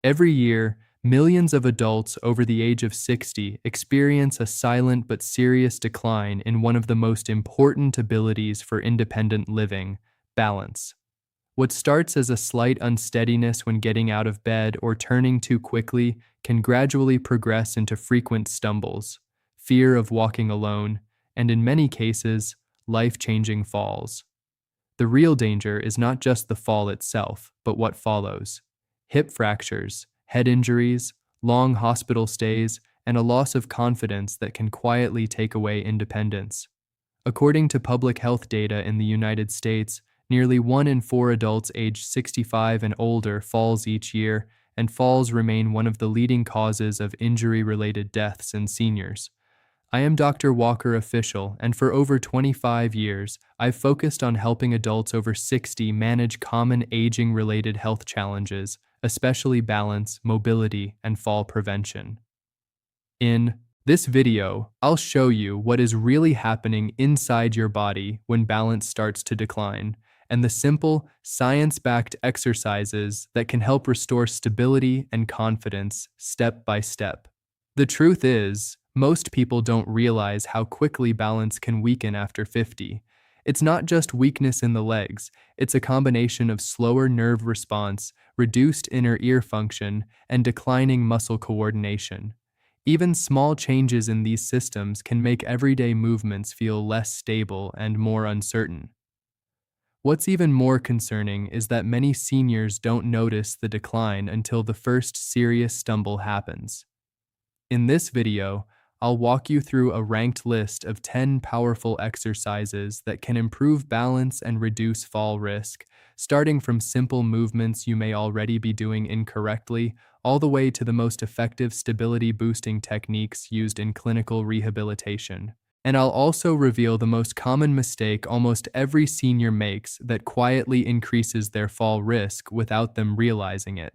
Every year, millions of adults over the age of 60 experience a silent but serious decline in one of the most important abilities for independent living: balance. What starts as a slight unsteadiness when getting out of bed or turning too quickly can gradually progress into frequent stumbles, fear of walking alone, and in many cases, life-changing falls. The real danger is not just the fall itself, but what follows: hip fractures, head injuries, long hospital stays, and a loss of confidence that can quietly take away independence. According to public health data in the United States, nearly 1 in 4 adults aged 65 and older falls each year, and falls remain one of the leading causes of injury-related deaths in seniors. I am Dr. Walker Official, and for over 25 years, I've focused on helping adults over 60 manage common aging-related health challenges, especially balance, mobility, and fall prevention. In this video, I'll show you what is really happening inside your body when balance starts to decline, and the simple, science-backed exercises that can help restore stability and confidence step by step. The truth is, most people don't realize how quickly balance can weaken after 50. It's not just weakness in the legs, it's a combination of slower nerve response, reduced inner ear function, and declining muscle coordination. Even small changes in these systems can make everyday movements feel less stable and more uncertain. What's even more concerning is that many seniors don't notice the decline until the first serious stumble happens. In this video, I'll walk you through a ranked list of 10 powerful exercises that can improve balance and reduce fall risk, starting from simple movements you may already be doing incorrectly, all the way to the most effective stability-boosting techniques used in clinical rehabilitation. And I'll also reveal the most common mistake almost every senior makes that quietly increases their fall risk without them realizing it.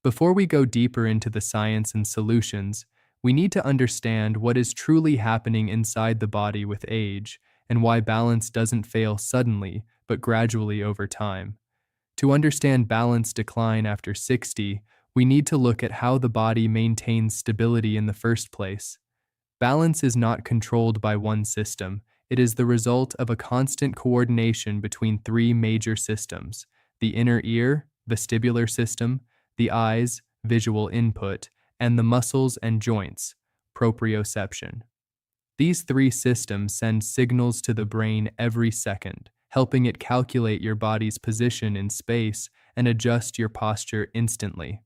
Before we go deeper into the science and solutions, we need to understand what is truly happening inside the body with age and why balance doesn't fail suddenly, but gradually over time. To understand balance decline after 60, we need to look at how the body maintains stability in the first place. Balance is not controlled by one system. It is the result of a constant coordination between 3 major systems: the inner ear, vestibular system, the eyes, visual input, and the muscles and joints, proprioception. These 3 systems send signals to the brain every second, helping it calculate your body's position in space and adjust your posture instantly.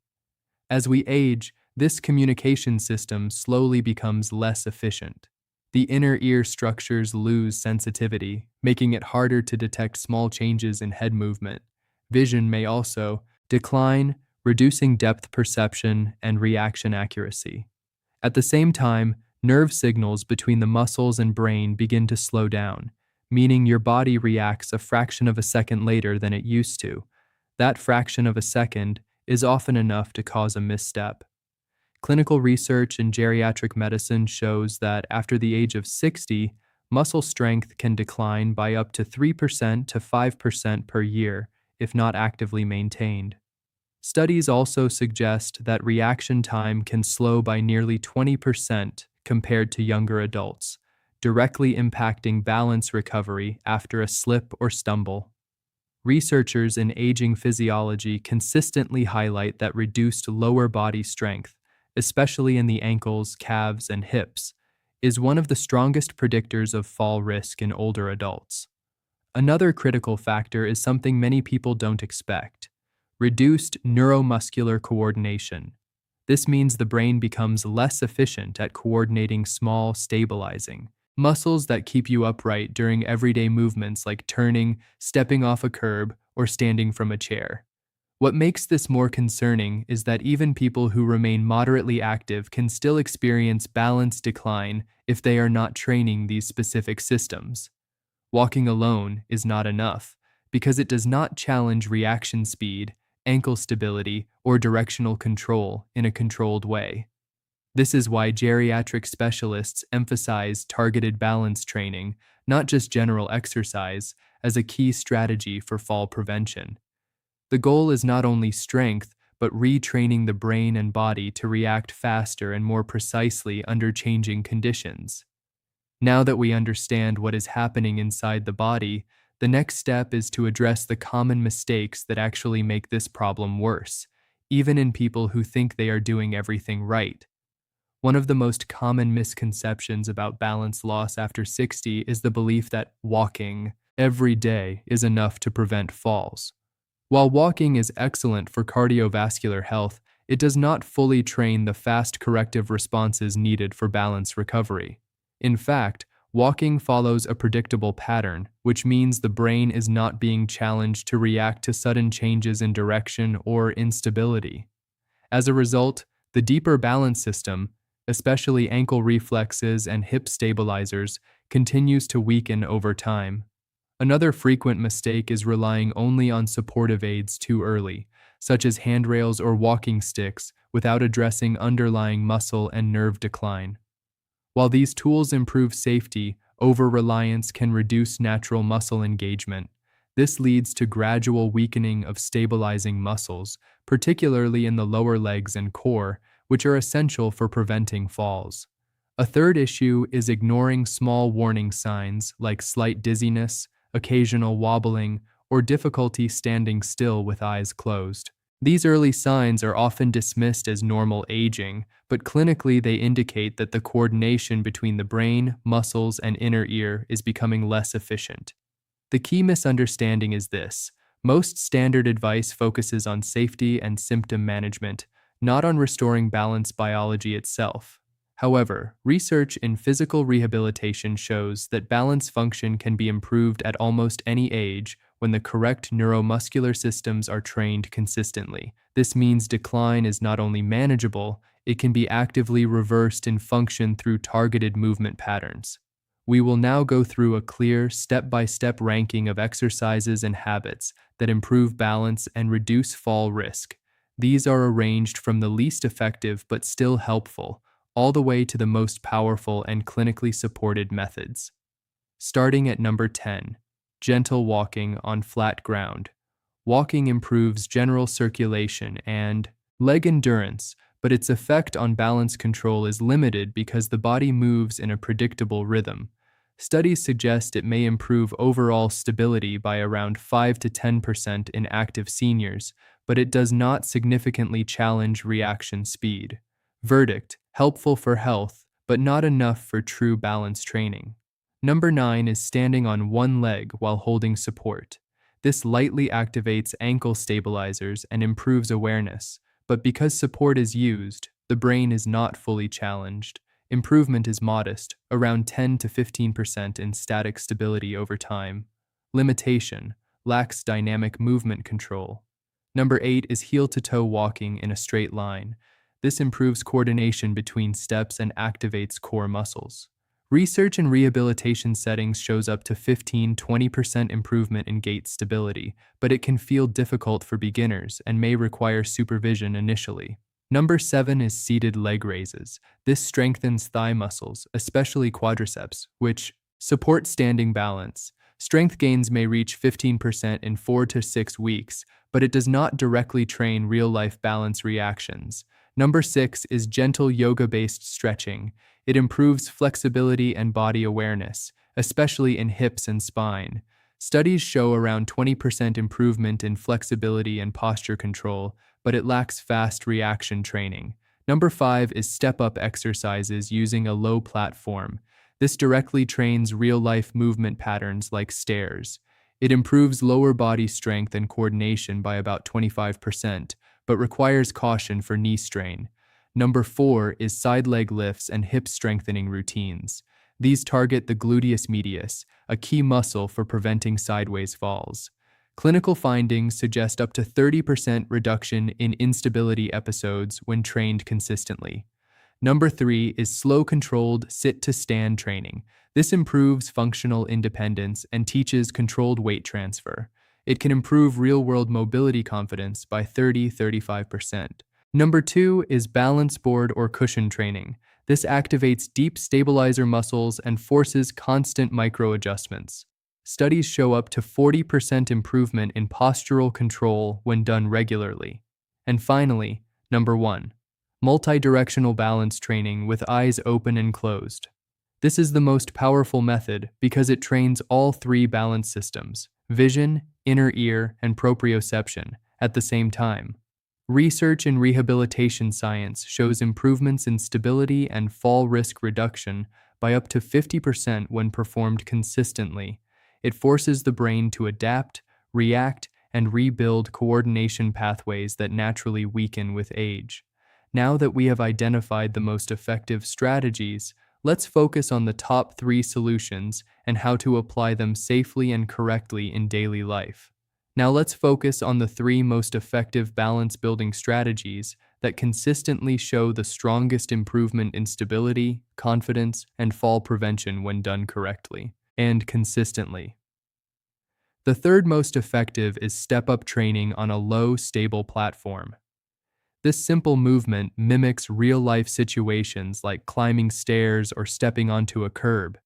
As we age, this communication system slowly becomes less efficient. The inner ear structures lose sensitivity, making it harder to detect small changes in head movement. Vision may also decline, reducing depth perception and reaction accuracy. At the same time, nerve signals between the muscles and brain begin to slow down, meaning your body reacts a fraction of a second later than it used to. That fraction of a second is often enough to cause a misstep. Clinical research in geriatric medicine shows that after the age of 60, muscle strength can decline by up to 3% to 5% per year if not actively maintained. Studies also suggest that reaction time can slow by nearly 20% compared to younger adults, directly impacting balance recovery after a slip or stumble. Researchers in aging physiology consistently highlight that reduced lower body strength, especially in the ankles, calves, and hips, is one of the strongest predictors of fall risk in older adults. Another critical factor is something many people don't expect: reduced neuromuscular coordination. This means the brain becomes less efficient at coordinating small, stabilizing muscles that keep you upright during everyday movements like turning, stepping off a curb, or standing from a chair. What makes this more concerning is that even people who remain moderately active can still experience balance decline if they are not training these specific systems. Walking alone is not enough because it does not challenge reaction speed, ankle stability, or directional control in a controlled way. This is why geriatric specialists emphasize targeted balance training, not just general exercise, as a key strategy for fall prevention. The goal is not only strength, but retraining the brain and body to react faster and more precisely under changing conditions. Now that we understand what is happening inside the body, the next step is to address the common mistakes that actually make this problem worse, even in people who think they are doing everything right. One of the most common misconceptions about balance loss after 60 is the belief that walking every day is enough to prevent falls. While walking is excellent for cardiovascular health, it does not fully train the fast corrective responses needed for balance recovery. In fact, walking follows a predictable pattern, which means the brain is not being challenged to react to sudden changes in direction or instability. As a result, the deeper balance system, especially ankle reflexes and hip stabilizers, continues to weaken over time. Another frequent mistake is relying only on supportive aids too early, such as handrails or walking sticks, without addressing underlying muscle and nerve decline. While these tools improve safety, over-reliance can reduce natural muscle engagement. This leads to gradual weakening of stabilizing muscles, particularly in the lower legs and core, which are essential for preventing falls. A third issue is ignoring small warning signs like slight dizziness, occasional wobbling, or difficulty standing still with eyes closed. These early signs are often dismissed as normal aging, but clinically they indicate that the coordination between the brain, muscles, and inner ear is becoming less efficient. The key misunderstanding is this: most standard advice focuses on safety and symptom management, not on restoring balance biology itself. However, research in physical rehabilitation shows that balance function can be improved at almost any age when the correct neuromuscular systems are trained consistently. This means decline is not only manageable, it can be actively reversed in function through targeted movement patterns. We will now go through a clear, step-by-step ranking of exercises and habits that improve balance and reduce fall risk. These are arranged from the least effective but still helpful, all the way to the most powerful and clinically supported methods. Starting at number 10, gentle walking on flat ground. Walking improves general circulation and leg endurance, but its effect on balance control is limited because the body moves in a predictable rhythm. Studies suggest it may improve overall stability by around 5 to 10% in active seniors, but it does not significantly challenge reaction speed. Verdict: helpful for health, but not enough for true balance training. Number 9 is standing on one leg while holding support. This lightly activates ankle stabilizers and improves awareness, but because support is used, the brain is not fully challenged. Improvement is modest, around 10 to 15% in static stability over time. Limitation: lacks dynamic movement control. Number 8 is heel-to-toe walking in a straight line. This improves coordination between steps and activates core muscles. Research in rehabilitation settings shows up to 15–20% improvement in gait stability, but it can feel difficult for beginners and may require supervision initially. Number 7 is seated leg raises. This strengthens thigh muscles, especially quadriceps, which support standing balance. Strength gains may reach 15% in 4 to 6 weeks, but it does not directly train real-life balance reactions. Number 6 is gentle yoga-based stretching. It improves flexibility and body awareness, especially in hips and spine. Studies show around 20% improvement in flexibility and posture control, but it lacks fast reaction training. Number 5 is step-up exercises using a low platform. This directly trains real-life movement patterns like stairs. It improves lower body strength and coordination by about 25%, but requires caution for knee strain. Number 4 is side leg lifts and hip strengthening routines. These target the gluteus medius, a key muscle for preventing sideways falls. Clinical findings suggest up to 30% reduction in instability episodes when trained consistently. Number 3 is slow controlled sit-to-stand training. This improves functional independence and teaches controlled weight transfer. It can improve real-world mobility confidence by 30–35%. Number 2 is balance board or cushion training. This activates deep stabilizer muscles and forces constant micro-adjustments. Studies show up to 40% improvement in postural control when done regularly. And finally, number 1, multi-directional balance training with eyes open and closed. This is the most powerful method because it trains all three balance systems, vision, inner ear, and proprioception, at the same time. Research in rehabilitation science shows improvements in stability and fall risk reduction by up to 50% when performed consistently. It forces the brain to adapt, react, and rebuild coordination pathways that naturally weaken with age. Now that we have identified the most effective strategies, let's focus on the top 3 solutions and how to apply them safely and correctly in daily life. Now let's focus on the 3 most effective balance-building strategies that consistently show the strongest improvement in stability, confidence, and fall prevention when done correctly and consistently. The third most effective is step-up training on a low, stable platform. This simple movement mimics real-life situations like climbing stairs or stepping onto a curb.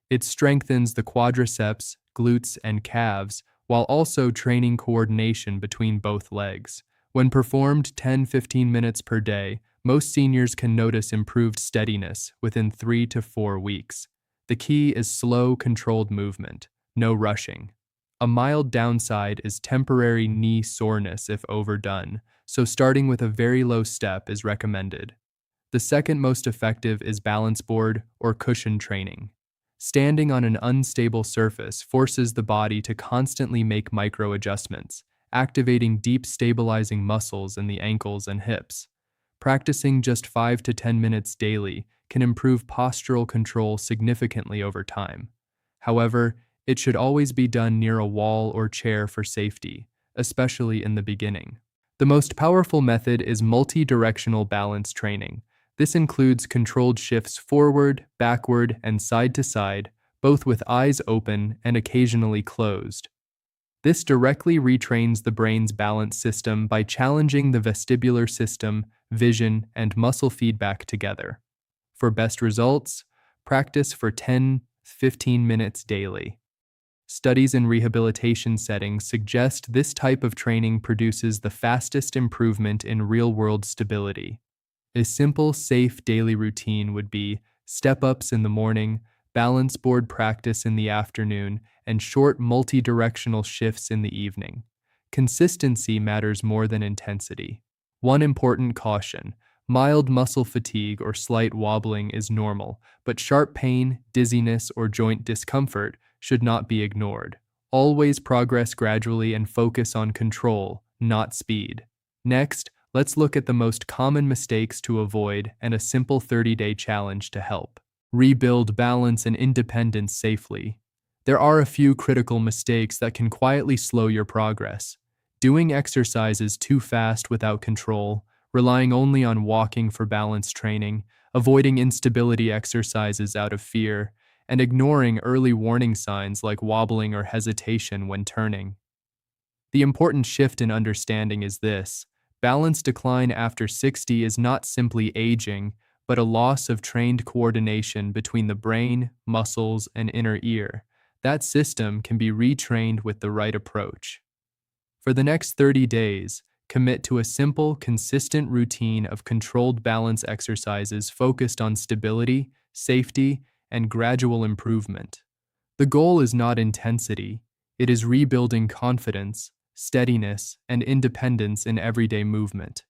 It strengthens the quadriceps, glutes, and calves while also training coordination between both legs. When performed 10-15 minutes per day, most seniors can notice improved steadiness within 3 to 4 weeks. The key is slow, controlled movement, no rushing. A mild downside is temporary knee soreness if overdone, so starting with a very low step is recommended. The second most effective is balance board or cushion training. Standing on an unstable surface forces the body to constantly make micro adjustments, activating deep stabilizing muscles in the ankles and hips. Practicing just 5 to 10 minutes daily can improve postural control significantly over time. However, it should always be done near a wall or chair for safety, especially in the beginning. The most powerful method is multi-directional balance training. This includes controlled shifts forward, backward, and side to side, both with eyes open and occasionally closed. This directly retrains the brain's balance system by challenging the vestibular system, vision, and muscle feedback together. For best results, practice for 10-15 minutes daily. Studies in rehabilitation settings suggest this type of training produces the fastest improvement in real-world stability. A simple, safe daily routine would be step-ups in the morning, balance board practice in the afternoon, and short multi-directional shifts in the evening. Consistency matters more than intensity. One important caution: mild muscle fatigue or slight wobbling is normal, but sharp pain, dizziness, or joint discomfort should not be ignored. Always progress gradually and focus on control, not speed. Next, let's look at the most common mistakes to avoid and a simple 30-day challenge to help. Rebuild balance and independence safely. There are a few critical mistakes that can quietly slow your progress. Doing exercises too fast without control, relying only on walking for balance training, avoiding instability exercises out of fear, and ignoring early warning signs like wobbling or hesitation when turning. The important shift in understanding is this: balance decline after 60 is not simply aging, but a loss of trained coordination between the brain, muscles, and inner ear. That system can be retrained with the right approach. For the next 30 days, commit to a simple, consistent routine of controlled balance exercises focused on stability, safety, and gradual improvement. The goal is not intensity, it is rebuilding confidence, steadiness, and independence in everyday movement.